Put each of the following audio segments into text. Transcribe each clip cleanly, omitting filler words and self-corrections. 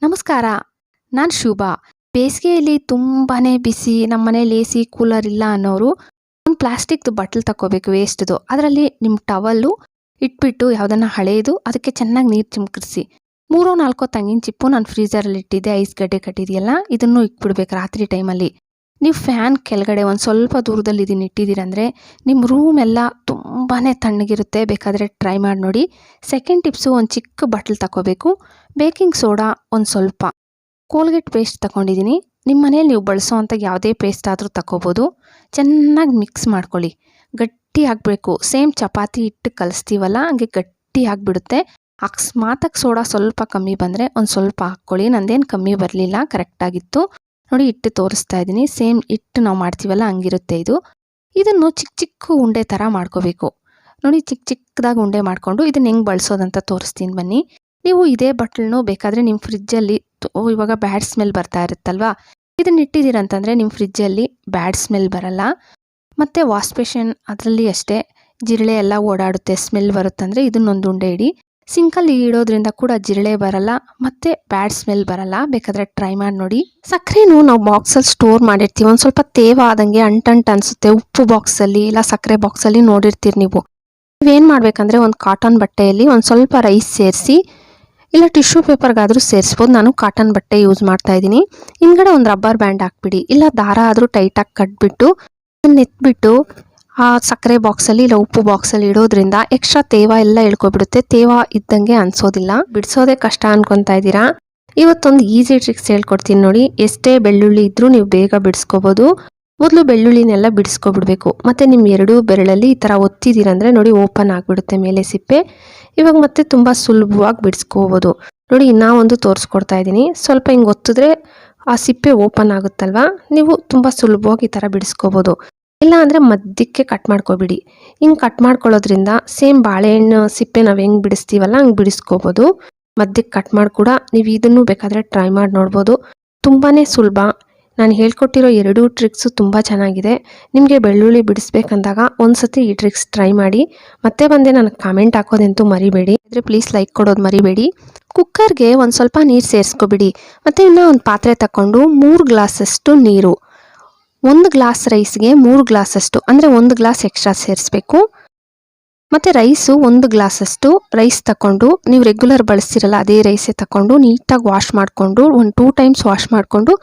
ನಮಸ್ಕಾರ. ನಾನು ಶುಭಾ. ಬೇಸಿಗೆಯಲ್ಲಿ ತುಂಬಾನೇ ಬಿಸಿ, ನಮ್ಮನೇಲಿ ಎಸಿ, ಕೂಲರ್ ಇಲ್ಲ ಅನ್ನೋರು ಒಂದು ಪ್ಲಾಸ್ಟಿಕ್‌ದು ಬಾಟಲ್ ತಗೋಬೇಕು ವೇಸ್ಟ್‌ದು. ಅದರಲ್ಲಿ ನಿಮ್ಮ ಟವಲ್ಲು ಇಟ್ಬಿಟ್ಟು ಯಾವುದನ್ನ ಹಳೇದು ಅದಕ್ಕೆ ಚೆನ್ನಾಗಿ ನೀರು ಚಿಮುಕಿಸಿ 3-4 ತೆಂಗಿನ ಚಿಪ್ಪು ನಾನು ಫ್ರೀಜರಲ್ಲಿ ಇಟ್ಟಿದ್ದೆ. ಐಸ್ ಗಡ್ಡೆ ಕಟ್ಟಿದೆಯಲ್ಲ, ಇದನ್ನು ಇಟ್ಬಿಡ್ಬೇಕು ರಾತ್ರಿ ಟೈಮಲ್ಲಿ. ನೀವು ಫ್ಯಾನ್ ಕೆಳಗಡೆ ಒಂದು ಸ್ವಲ್ಪ ದೂರದಲ್ಲಿ ಇದನ್ನ ಇಟ್ಟಿದ್ದೀರಂದರೆ ನಿಮ್ಮ ರೂಮ್ ಎಲ್ಲ ತುಂಬಾನೇ ತಣ್ಣಗಿರುತ್ತೆ. ಬೇಕಾದರೆ ಟ್ರೈ ಮಾಡಿ ನೋಡಿ. ಸೆಕೆಂಡ್ ಟಿಪ್ಸು, ಒಂದು ಚಿಕ್ಕ ಬಾಟಲ್ ತಗೋಬೇಕು. ಬೇಕಿಂಗ್ ಸೋಡಾ ಒಂದು ಸ್ವಲ್ಪ, ಕೋಲ್ಗೇಟ್ ಪೇಸ್ಟ್ ತಗೊಂಡಿದ್ದೀನಿ. ನಿಮ್ಮ ಮನೇಲಿ ನೀವು ಬಳಸೋವಂಥ ಯಾವುದೇ ಪೇಸ್ಟ್ ಆದರೂ ತಗೋಬೋದು. ಚೆನ್ನಾಗಿ ಮಿಕ್ಸ್ ಮಾಡ್ಕೊಳ್ಳಿ. ಗಟ್ಟಿ ಆಗಬೇಕು. ಸೇಮ್ ಚಪಾತಿ ಹಿಟ್ಟು ಕಲಿಸ್ತೀವಲ್ಲ ಹಂಗೆ ಗಟ್ಟಿ ಆಗಿಬಿಡುತ್ತೆ. ಅಕಸ್ಮಾತಾಗಿ ಸೋಡಾ ಸ್ವಲ್ಪ ಕಮ್ಮಿ ಬಂದರೆ ಒಂದು ಸ್ವಲ್ಪ ಹಾಕ್ಕೊಳ್ಳಿ. ನಂದೇನು ಕಮ್ಮಿ ಬರಲಿಲ್ಲ, ಕರೆಕ್ಟಾಗಿತ್ತು. ನೋಡಿ ಹಿಟ್ಟು ತೋರಿಸ್ತಾ ಇದ್ದೀನಿ. ಸೇಮ್ ಹಿಟ್ಟು ನಾವು ಮಾಡ್ತೀವಲ್ಲ ಹಂಗಿರುತ್ತೆ ಇದು. ಇದನ್ನು ಚಿಕ್ಕ ಚಿಕ್ಕ ಉಂಡೆ ಥರ ಮಾಡ್ಕೋಬೇಕು. ನೋಡಿ ಚಿಕ್ಕ ಚಿಕ್ಕದಾಗಿ ಉಂಡೆ ಮಾಡಿಕೊಂಡು ಇದನ್ನು ಹೆಂಗೆ ಬಳಸೋದಂತ ತೋರಿಸ್ತೀನಿ ಬನ್ನಿ. ನೀವು ಇದೇ ಬಟ್ಲನ್ನು ಬೇಕಾದರೆ ನಿಮ್ಮ ಫ್ರಿಜ್ಜಲ್ಲಿ ಇವಾಗ ಬ್ಯಾಡ್ ಸ್ಮೆಲ್ ಬರ್ತಾ ಇರುತ್ತಲ್ವಾ, ಇದನ್ನ ಇಟ್ಟಿದ್ದೀರಂತಂದರೆ ನಿಮ್ಮ ಫ್ರಿಜ್ಜಲ್ಲಿ ಬ್ಯಾಡ್ ಸ್ಮೆಲ್ ಬರಲ್ಲ. ಮತ್ತು ವಾಶ್ ಬೇಷನ್ ಅದರಲ್ಲಿ ಅಷ್ಟೇ ಜಿರಳೆ ಎಲ್ಲ ಓಡಾಡುತ್ತೆ, ಸ್ಮೆಲ್ ಬರುತ್ತಂದರೆ ಇದನ್ನೊಂದು ಉಂಡೆ ಇಡಿ. ಸಿಂಕಲ್ಲಿ ಇಡೋದ್ರಿಂದ ಕೂಡ ಜಿರಳೆ ಬರಲ್ಲ ಮತ್ತು ಬ್ಯಾಡ್ ಸ್ಮೆಲ್ ಬರಲ್ಲ. ಬೇಕಾದರೆ ಟ್ರೈ ಮಾಡಿ ನೋಡಿ. ಸಕ್ಕರೆನೂ ನಾವು ಬಾಕ್ಸಲ್ಲಿ ಸ್ಟೋರ್ ಮಾಡಿರ್ತೀವಿ. ಒಂದು ಸ್ವಲ್ಪ ತೇವ ಆದಂಗೆ ಅಂಟಂಟು ಅನಿಸುತ್ತೆ. ಉಪ್ಪು ಬಾಕ್ಸಲ್ಲಿ ಇಲ್ಲ ಸಕ್ಕರೆ ಬಾಕ್ಸಲ್ಲಿ ನೋಡಿರ್ತೀರಿ ನೀವು. ನೀವೇನು ಮಾಡಬೇಕಂದ್ರೆ ಒಂದು ಕಾಟನ್ ಬಟ್ಟೆಯಲ್ಲಿ ಒಂದು ಸ್ವಲ್ಪ ರೈಸ್ ಸೇರಿಸಿ, ಇಲ್ಲ ಟಿಶ್ಯೂ ಪೇಪರ್ಗಾದರೂ ಸೇರಿಸ್ಬೋದು. ನಾನು ಕಾಟನ್ ಬಟ್ಟೆ ಯೂಸ್ ಮಾಡ್ತಾ ಇದ್ದೀನಿ. ಹಿಂದ್ಗಡೆ ಒಂದು ರಬ್ಬರ್ ಬ್ಯಾಂಡ್ ಹಾಕ್ಬಿಡಿ, ಇಲ್ಲ ದಾರ ಆದರೂ ಟೈಟಾಗಿ ಕಟ್ಬಿಟ್ಟು ಎತ್ಬಿಟ್ಟು ಆ ಸಕ್ಕರೆ ಬಾಕ್ಸಲ್ಲಿ ಇಲ್ಲ ಉಪ್ಪು ಬಾಕ್ಸಲ್ಲಿ ಇಡೋದ್ರಿಂದ ಎಕ್ಸ್ಟ್ರಾ ತೇವ ಎಲ್ಲ ಇಳ್ಕೊಬಿಡುತ್ತೆ. ತೇವ ಇದ್ದಂಗೆ ಅನಿಸೋದಿಲ್ಲ. ಬಿಡಿಸೋದೇ ಕಷ್ಟ ಅನ್ಕೊತಾ ಇದ್ದೀರಾ? ಇವತ್ತೊಂದು ಈಸಿ ಟ್ರಿಕ್ಸ್ ಹೇಳ್ಕೊಡ್ತೀನಿ ನೋಡಿ. ಎಷ್ಟೇ ಬೆಳ್ಳುಳ್ಳಿ ಇದ್ದರೂ ನೀವು ಬೇಗ ಬಿಡಿಸ್ಕೋಬೋದು. ಮೊದಲು ಬೆಳ್ಳುಳ್ಳಿನೆಲ್ಲ ಬಿಡಿಸ್ಕೊಬಿಡ್ಬೇಕು. ಮತ್ತು ನಿಮ್ಮ ಎರಡೂ ಬೆರಳಲ್ಲಿ ಈ ಥರ ಒತ್ತಿದ್ದೀರಂದರೆ ನೋಡಿ ಓಪನ್ ಆಗಿಬಿಡುತ್ತೆ ಮೇಲೆ ಸಿಪ್ಪೆ. ಇವಾಗ ಮತ್ತೆ ತುಂಬ ಸುಲಭವಾಗಿ ಬಿಡಿಸ್ಕೋಬೋದು. ನೋಡಿ ಇನ್ನೂ ಒಂದು ತೋರಿಸ್ಕೊಡ್ತಾ ಇದ್ದೀನಿ. ಸ್ವಲ್ಪ ಹಿಂಗೆ ಒತ್ತಿದ್ರೆ ಆ ಸಿಪ್ಪೆ ಓಪನ್ ಆಗುತ್ತಲ್ವ, ನೀವು ತುಂಬ ಸುಲಭವಾಗಿ ಈ ಥರ ಬಿಡಿಸ್ಕೋಬೋದು. ಇಲ್ಲ ಅಂದರೆ ಮಧ್ಯಕ್ಕೆ ಕಟ್ ಮಾಡ್ಕೊಬಿಡಿ. ಹಿಂಗೆ ಕಟ್ ಮಾಡ್ಕೊಳ್ಳೋದ್ರಿಂದ ಸೇಮ್ ಬಾಳೆಹಣ್ಣು ಸಿಪ್ಪೆ ನಾವು ಹೆಂಗೆ ಬಿಡಿಸ್ತೀವಲ್ಲ ಹಂಗೆ ಬಿಡಿಸ್ಕೋಬೋದು. ಮಧ್ಯಕ್ಕೆ ಕಟ್ ಮಾಡಿ ಕೂಡ ನೀವು ಇದನ್ನು ಬೇಕಾದರೆ ಟ್ರೈ ಮಾಡಿ ನೋಡ್ಬೋದು. ತುಂಬಾ ಸುಲಭ. ನಾನು ಹೇಳ್ಕೊಟ್ಟಿರೋ ಎರಡೂ ಟ್ರಿಕ್ಸು ತುಂಬ ಚೆನ್ನಾಗಿದೆ. ನಿಮಗೆ ಬೆಳ್ಳುಳ್ಳಿ ಬಿಡಿಸ್ಬೇಕಂದಾಗ ಒಂದು ಸತಿ ಈ ಟ್ರಿಕ್ಸ್ ಟ್ರೈ ಮಾಡಿ. ಮತ್ತೆ ಬಂದೆ ನನಗೆ ಕಾಮೆಂಟ್ ಹಾಕೋದಂತೂ ಮರಿಬೇಡಿ. ಆದರೆ ಪ್ಲೀಸ್ ಲೈಕ್ ಕೊಡೋದು ಮರಿಬೇಡಿ. ಕುಕ್ಕರ್ಗೆ ಒಂದು ಸ್ವಲ್ಪ ನೀರು ಸೇರಿಸ್ಕೊಬಿಡಿ. ಮತ್ತು ಇನ್ನೂ ಒಂದು ಪಾತ್ರೆ ತಗೊಂಡು 3 ಗ್ಲಾಸಷ್ಟು ನೀರು, 1 ಗ್ಲಾಸ್ ರೈಸ್ಗೆ 3 ಗ್ಲಾಸಷ್ಟು ಅಂದರೆ 1 ಗ್ಲಾಸ್ ಎಕ್ಸ್ಟ್ರಾ ಸೇರಿಸ್ಬೇಕು. ಮತ್ತು ರೈಸು 1 ಗ್ಲಾಸಷ್ಟು ರೈಸ್ ತಗೊಂಡು ನೀವು ರೆಗ್ಯುಲರ್ ಬಳಸ್ತಿರಲ್ಲ ಅದೇ ರೈಸೇ ತಗೊಂಡು ನೀಟಾಗಿ ವಾಶ್ ಮಾಡಿಕೊಂಡು ಒಂದು 2 ಟೈಮ್ಸ್ ವಾಶ್ ಮಾಡಿಕೊಂಡು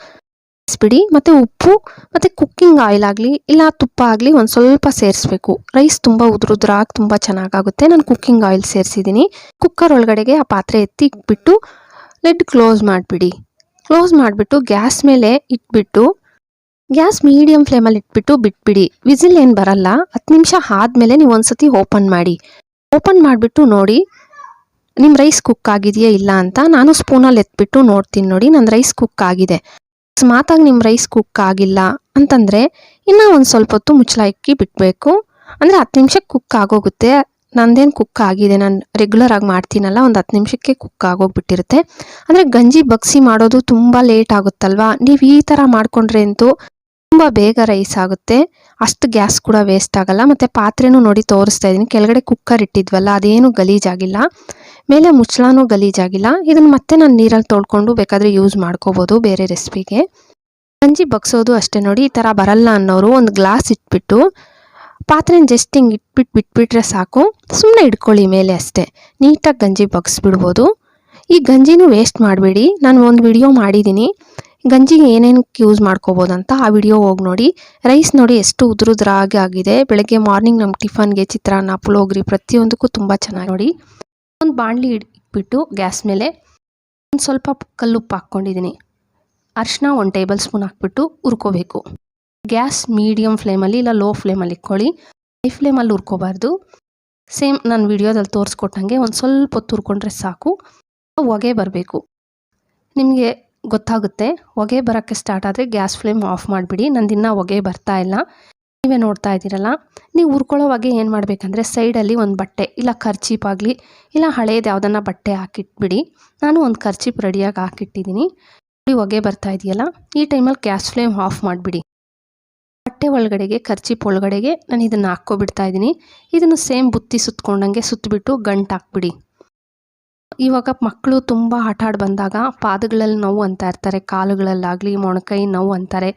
ಬಿಡಿ. ಮತ್ತು ಉಪ್ಪು ಮತ್ತು ಕುಕ್ಕಿಂಗ್ ಆಯಿಲ್ ಆಗಲಿ ಇಲ್ಲ ತುಪ್ಪ ಆಗಲಿ ಒಂದು ಸ್ವಲ್ಪ ಸೇರಿಸ್ಬೇಕು. ರೈಸ್ ತುಂಬ ಉದುರುದ್ರಾಗಿ ತುಂಬ ಚೆನ್ನಾಗಾಗುತ್ತೆ. ನಾನು ಕುಕ್ಕಿಂಗ್ ಆಯಿಲ್ ಸೇರಿಸಿದ್ದೀನಿ. ಕುಕ್ಕರ್ ಒಳಗಡೆಗೆ ಆ ಪಾತ್ರೆ ಎತ್ತಿ ಇಟ್ಬಿಟ್ಟು ಲಿಡ್ ಕ್ಲೋಸ್ ಮಾಡಿಬಿಡಿ. ಕ್ಲೋಸ್ ಮಾಡಿಬಿಟ್ಟು ಗ್ಯಾಸ್ ಮೇಲೆ ಇಟ್ಬಿಟ್ಟು ಗ್ಯಾಸ್ ಮೀಡಿಯಮ್ ಫ್ಲೇಮಲ್ಲಿ ಇಟ್ಬಿಟ್ಟು ಬಿಟ್ಬಿಡಿ. ವಿಸಿಲ್ ಏನು ಬರಲ್ಲ. 10 ನಿಮಿಷ ಆದಮೇಲೆ ನೀವು ಒಂದು ಸತಿ ಓಪನ್ ಮಾಡಿ. ಓಪನ್ ಮಾಡಿಬಿಟ್ಟು ನೋಡಿ ನಿಮ್ಮ ರೈಸ್ ಕುಕ್ ಆಗಿದೆಯಾ ಇಲ್ಲ ಅಂತ. ನಾನು ಸ್ಪೂನಲ್ಲಿ ಎತ್ಬಿಟ್ಟು ನೋಡ್ತೀನಿ. ನೋಡಿ ನನ್ನ ರೈಸ್ ಕುಕ್ ಆಗಿದೆ. ಅಕಸ್ಮಾತಾಗಿ ನಿಮ್ಮ ರೈಸ್ ಕುಕ್ ಆಗಿಲ್ಲ ಅಂತಂದರೆ ಇನ್ನೂ ಒಂದು ಸ್ವಲ್ಪ ಹೊತ್ತು ಮುಚ್ಚಳ ಇಕ್ಕಿ ಬಿಡಬೇಕು. ಅಂದರೆ 10 ನಿಮಿಷಕ್ಕೆ ಕುಕ್ ಆಗೋಗುತ್ತೆ. ನಂದೇನು ಕುಕ್ ಆಗಿದೆ, ನಾನು ರೆಗ್ಯುಲರ್ ಆಗಿ ಮಾಡ್ತೀನಲ್ಲ, ಒಂದು 10 ನಿಮಿಷಕ್ಕೆ ಕುಕ್ ಆಗೋಗ್ಬಿಟ್ಟಿರುತ್ತೆ. ಅಂದರೆ ಗಂಜಿ ಬಗ್ಸಿ ಮಾಡೋದು ತುಂಬ ಲೇಟ್ ಆಗುತ್ತಲ್ವಾ. ನೀವು ಈ ಥರ ಮಾಡಿಕೊಂಡ್ರೆ ಅಂತೂ ತುಂಬ ಬೇಗ ರೈಸ್ ಆಗುತ್ತೆ. ಅಷ್ಟು ಗ್ಯಾಸ್ ಕೂಡ ವೇಸ್ಟ್ ಆಗಲ್ಲ. ಮತ್ತು ಪಾತ್ರೆನೂ ನೋಡಿ ತೋರಿಸ್ತಾ ಇದ್ದೀನಿ. ಕೆಳಗಡೆ ಕುಕ್ಕರ್ ಇಟ್ಟಿದ್ವಲ್ಲ ಅದೇನು ಗಲೀಜಾಗಿಲ್ಲ, ಮೇಲೆ ಮುಚ್ಚಳನೂ ಗಲೀಜಾಗಿಲ್ಲ. ಇದನ್ನು ಮತ್ತೆ ನಾನು ನೀರಲ್ಲಿ ತೊಳ್ಕೊಂಡು ಬೇಕಾದರೆ ಯೂಸ್ ಮಾಡ್ಕೋಬೋದು ಬೇರೆ ರೆಸಿಪಿಗೆ. ಗಂಜಿ ಬಗ್ಸೋದು ಅಷ್ಟೇ ನೋಡಿ. ಈ ಥರ ಬರಲ್ಲ ಅನ್ನೋರು ಒಂದು ಗ್ಲಾಸ್ ಇಟ್ಬಿಟ್ಟು ಪಾತ್ರೆನ ಜಸ್ಟ್ ಹಿಂಗೆ ಬಿಟ್ಬಿಟ್ರೆ ಸಾಕು. ಸುಮ್ಮನೆ ಇಟ್ಕೊಳ್ಳಿ ಮೇಲೆ ಅಷ್ಟೇ. ನೀಟಾಗಿ ಗಂಜಿ ಬಗ್ಸ್ಬಿಡ್ಬೋದು. ಈ ಗಂಜಿನೂ ವೇಸ್ಟ್ ಮಾಡಬೇಡಿ. ನಾನು ಒಂದು ವಿಡಿಯೋ ಮಾಡಿದ್ದೀನಿ ಗಂಜಿಗೆ ಏನೇನಕ್ಕೆ ಯೂಸ್ ಮಾಡ್ಕೋಬೋದಂತ, ಆ ವಿಡಿಯೋ ಹೋಗಿ ನೋಡಿ. ರೈಸ್ ನೋಡಿ ಎಷ್ಟು ಉದುರುದ್ರಾಗಿ ಆಗಿದೆ. ಬೆಳಗ್ಗೆ ಮಾರ್ನಿಂಗ್ ನಮ್ಮ ಟಿಫನ್ಗೆ ಚಿತ್ರಾನ್ನ, ಪುಳೋಗ್ರಿ ಪ್ರತಿಯೊಂದಕ್ಕೂ ತುಂಬ ಚೆನ್ನಾಗಿ. ನೋಡಿ ಒಂದು ಬಾಣಲಿ ಇಟ್ಬಿಟ್ಟು ಗ್ಯಾಸ್ ಮೇಲೆ ಒಂದು ಸ್ವಲ್ಪ ಕಲ್ಲುಪ್ಪು ಹಾಕ್ಕೊಂಡಿದ್ದೀನಿ. ಅರಿಶಿನ 1 ಟೇಬಲ್ ಸ್ಪೂನ್ ಹಾಕ್ಬಿಟ್ಟು ಹುರ್ಕೋಬೇಕು. ಗ್ಯಾಸ್ ಮೀಡಿಯಮ್ ಫ್ಲೇಮಲ್ಲಿ ಇಲ್ಲ ಲೋ ಫ್ಲೇಮಲ್ಲಿ ಇಟ್ಕೊಳ್ಳಿ. ಹೈ ಫ್ಲೇಮಲ್ಲಿ ಹುರ್ಕೋಬಾರ್ದು. ಸೇಮ್ ನಾನು ವಿಡಿಯೋದಲ್ಲಿ ತೋರಿಸ್ಕೊಟ್ಟಂಗೆ ಒಂದು ಸ್ವಲ್ಪ ಹೊತ್ತು ಹುರ್ಕೊಂಡ್ರೆ ಸಾಕು. ಹೊಗೆ ಬರಬೇಕು. ನಿಮಗೆ ಗೊತ್ತಾಗುತ್ತೆ. ಹೊಗೆ ಬರೋಕ್ಕೆ ಸ್ಟಾರ್ಟ್ ಆದರೆ ಗ್ಯಾಸ್ ಫ್ಲೇಮ್ ಆಫ್ ಮಾಡಿಬಿಡಿ. ನಂದಿನ್ನ ಹೊಗೆ ಬರ್ತಾ ಇಲ್ಲ, ನೀವೇ ನೋಡ್ತಾ ಇದ್ದೀರಲ್ಲ. ನೀವು ಹುರ್ಕೊಳ್ಳೋವಾಗೆ ಏನು ಮಾಡಬೇಕಂದ್ರೆ ಸೈಡಲ್ಲಿ ಒಂದು ಬಟ್ಟೆ ಇಲ್ಲ ಕರ್ಚೀಪ್ ಆಗಲಿ ಇಲ್ಲ ಹಳೇದು ಯಾವುದನ್ನ ಬಟ್ಟೆ ಹಾಕಿಟ್ಬಿಡಿ. ನಾನು ಒಂದು ಕರ್ಚೀಪ್ ರೆಡಿಯಾಗಿ ಹಾಕಿಟ್ಟಿದ್ದೀನಿ. ನೋಡಿ ಹೊಗೆ ಬರ್ತಾ ಇದೆಯಲ್ಲ, ಈ ಟೈಮಲ್ಲಿ ಗ್ಯಾಸ್ ಫ್ಲೇಮ್ ಆಫ್ ಮಾಡಿಬಿಡಿ. ಬಟ್ಟೆ ಒಳಗಡೆಗೆ ಕರ್ಚೀಪ್ ಒಳಗಡೆಗೆ ನಾನು ಇದನ್ನು ಹಾಕ್ಕೊಬಿಡ್ತಾ ಇದ್ದೀನಿ. ಇದನ್ನು ಸೇಮ್ ಬುತ್ತಿ ಸುತ್ಕೊಂಡಂಗೆ ಸುತ್ತಬಿಟ್ಟು ಗಂಟು ಹಾಕ್ಬಿಡಿ. ಇವಾಗ ಮಕ್ಕಳು ತುಂಬ ಆಟ ಆಡಿ ಬಂದಾಗ ಪಾದಗಳಲ್ಲಿ ನೋವು ಅಂತ ಇರ್ತಾರೆ, ಕಾಲುಗಳಲ್ಲಾಗಲಿ ಮೊಣಕೈ ನೋವು ಅಂತಾರೆ.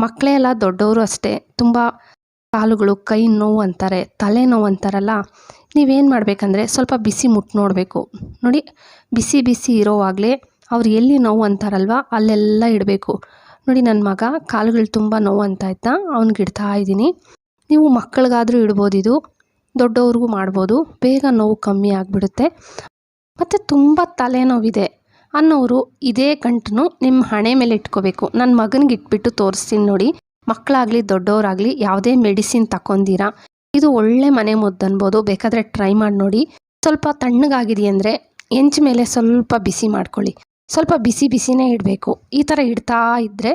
ಮಕ್ಕಳೇ ಅಲ್ಲ ದೊಡ್ಡವರು ಅಷ್ಟೇ ತುಂಬ ಕಾಲುಗಳು ಕೈ ನೋವು ಅಂತಾರೆ, ತಲೆ ನೋವು ಅಂತಾರಲ್ಲ. ನೀವೇನು ಮಾಡಬೇಕಂದ್ರೆ ಸ್ವಲ್ಪ ಬಿಸಿ ಮುಟ್ಟು ನೋಡಬೇಕು. ನೋಡಿ, ಬಿಸಿ ಬಿಸಿ ಇರೋವಾಗಲೇ ಅವ್ರು ಎಲ್ಲಿ ನೋವು ಅಂತಾರಲ್ವ ಅಲ್ಲೆಲ್ಲ ಇಡಬೇಕು. ನೋಡಿ, ನನ್ನ ಮಗ ಕಾಲುಗಳು ತುಂಬ ನೋವು ಅಂತ ಇದ್ದ, ಅವ್ನಿಗೆ ಇಡ್ತಾ ಇದ್ದೀನಿ. ನೀವು ಮಕ್ಕಳಿಗಾದರೂ ಇಡ್ಬೋದು, ದೊಡ್ಡವ್ರಿಗೂ ಮಾಡ್ಬೋದು. ಬೇಗ ನೋವು ಕಮ್ಮಿ ಆಗಿಬಿಡುತ್ತೆ. ಮತ್ತು ತುಂಬ ತಲೆನೋವಿದೆ ಅನ್ನೋರು ಇದೇ ಗಂಟನ್ನು ನಿಮ್ಮ ಹಣೆ ಮೇಲೆ ಇಟ್ಕೋಬೇಕು. ನನ್ನ ಮಗನಿಗೆ ಇಟ್ಬಿಟ್ಟು ತೋರಿಸ್ತೀನಿ ನೋಡಿ. ಮಕ್ಕಳಾಗಲಿ ದೊಡ್ಡವರಾಗಲಿ ಯಾವುದೇ ಮೆಡಿಸಿನ್ ತಗೊಂಡಿರಾ, ಇದು ಒಳ್ಳೆ ಮನೆ ಮದ್ದು ಅನ್ಬೋದು. ಬೇಕಾದರೆ ಟ್ರೈ ಮಾಡಿ ನೋಡಿ. ಸ್ವಲ್ಪ ತಣ್ಣಗಾಗಿದೆಯಂದರೆ ಹೆಂಚು ಮೇಲೆ ಸ್ವಲ್ಪ ಬಿಸಿ ಮಾಡ್ಕೊಳ್ಳಿ. ಸ್ವಲ್ಪ ಬಿಸಿ ಬಿಸಿನೇ ಇಡಬೇಕು. ಈ ಥರ ಇಡ್ತಾ ಇದ್ದರೆ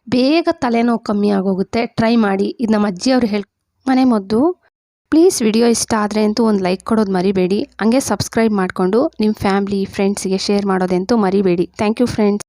ಬೇಗ ತಲೆನೋವು ಕಮ್ಮಿ ಆಗೋಗುತ್ತೆ. ಟ್ರೈ ಮಾಡಿ. ಇದು ನಮ್ಮ ಅಜ್ಜಿಯವರು ಮನೆ ಮದ್ದು. ಪ್ಲೀಸ್ ವಿಡಿಯೋ ಇಷ್ಟ ಆದರೆ ಅಂತೂ ಒಂದು ಲೈಕ್ ಕೊಡೋದು ಮರಿಬೇಡಿ. ಹಂಗೆ ಸಬ್ಸ್ಕ್ರೈಬ್ ಮಾಡಿಕೊಂಡು ನಿಮ್ಮ ಫ್ಯಾಮ್ಲಿ ಫ್ರೆಂಡ್ಸಿಗೆ ಶೇರ್ ಮಾಡೋದಂತೂ ಮರಿಬೇಡಿ. Thank you friends.